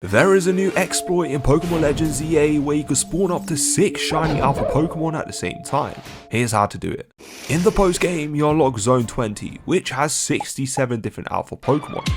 There is a new exploit in Pokemon Legends EA where you can spawn up to 6 shiny alpha Pokemon at the same time. Here's how to do it. In the post game, you unlock Zone 20, which has 67 different alpha Pokemon.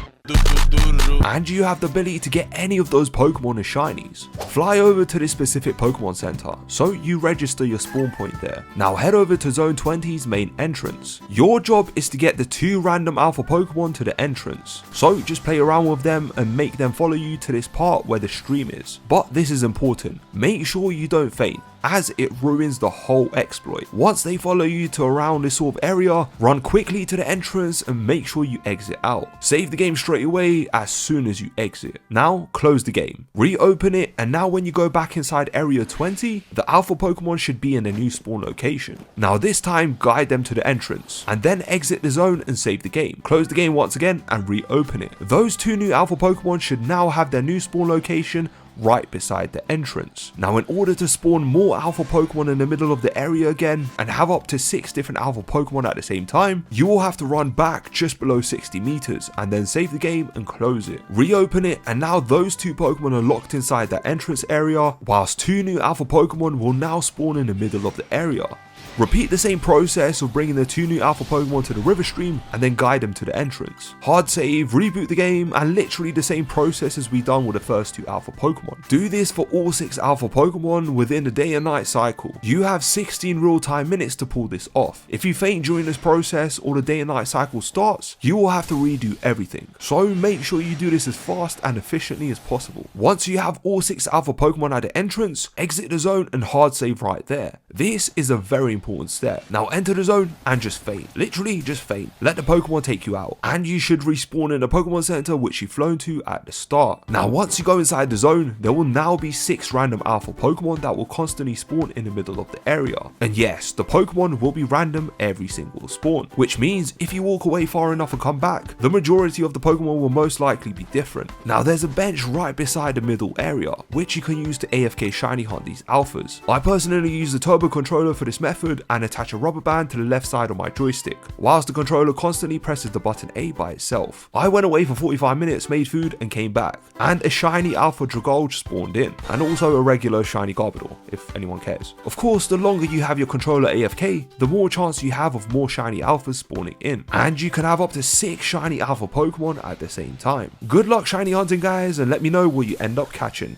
And you have the ability to get any of those Pokemon as shinies. Fly over to this specific Pokemon Center, so you register your spawn point there. Now head over to Zone 20's main entrance. Your job is to get the 2 random alpha Pokemon to the entrance. So just play around with them and make them follow you to this part where the stream is. But this is important, make sure you don't faint, as it ruins the whole exploit. Once they follow you to around this sort of area, run quickly to the entrance and make sure you exit out. Save the game straight away as soon as you exit. Now close the game, reopen it, and now when you go back inside area 20, the alpha Pokemon should be in a new spawn location. Now this time guide them to the entrance and then exit the zone and save the game. Close the game once again and reopen it. Those 2 new alpha Pokemon should now have their new spawn location right beside the entrance. Now in order to spawn more alpha Pokemon in the middle of the area again and have up to 6 different alpha Pokemon at the same time, you will have to run back just below 60 meters and then save the game and close it. Reopen it, and now those 2 Pokemon are locked inside that entrance area, whilst 2 new alpha Pokemon will now spawn in the middle of the area. Repeat the same process of bringing the 2 new alpha Pokemon to the river stream and then guide them to the entrance. Hard save, reboot the game, and literally the same process as we done with the first 2 alpha Pokemon. Do this for all 6 alpha Pokemon within the day and night cycle. You have 16 real-time minutes to pull this off. If you faint during this process or the day and night cycle starts, you will have to redo everything. So make sure you do this as fast and efficiently as possible. Once you have all 6 alpha Pokemon at the entrance, exit the zone and hard save right there. This is a very important step. Now enter the zone and just faint. Literally just faint. Let the Pokemon take you out. And you should respawn in the Pokemon Center which you've flown to at the start. Now once you go inside the zone, there will now be 6 random alpha Pokemon that will constantly spawn in the middle of the area. And yes, the Pokemon will be random every single spawn. Which means if you walk away far enough and come back, the majority of the Pokemon will most likely be different. Now there's a bench right beside the middle area, which you can use to AFK shiny hunt these alphas. I personally use the turbo controller for this method and attach a rubber band to the left side of my joystick, whilst the controller constantly presses the button A by itself. I went away for 45 minutes, made food and came back, and a shiny alpha Dragolge spawned in, and also a regular shiny Garbodor, if anyone cares. Of course, the longer you have your controller AFK, the more chance you have of more shiny alphas spawning in, and you can have up to 6 shiny alpha Pokemon at the same time. Good luck shiny hunting guys, and let me know what you end up catching.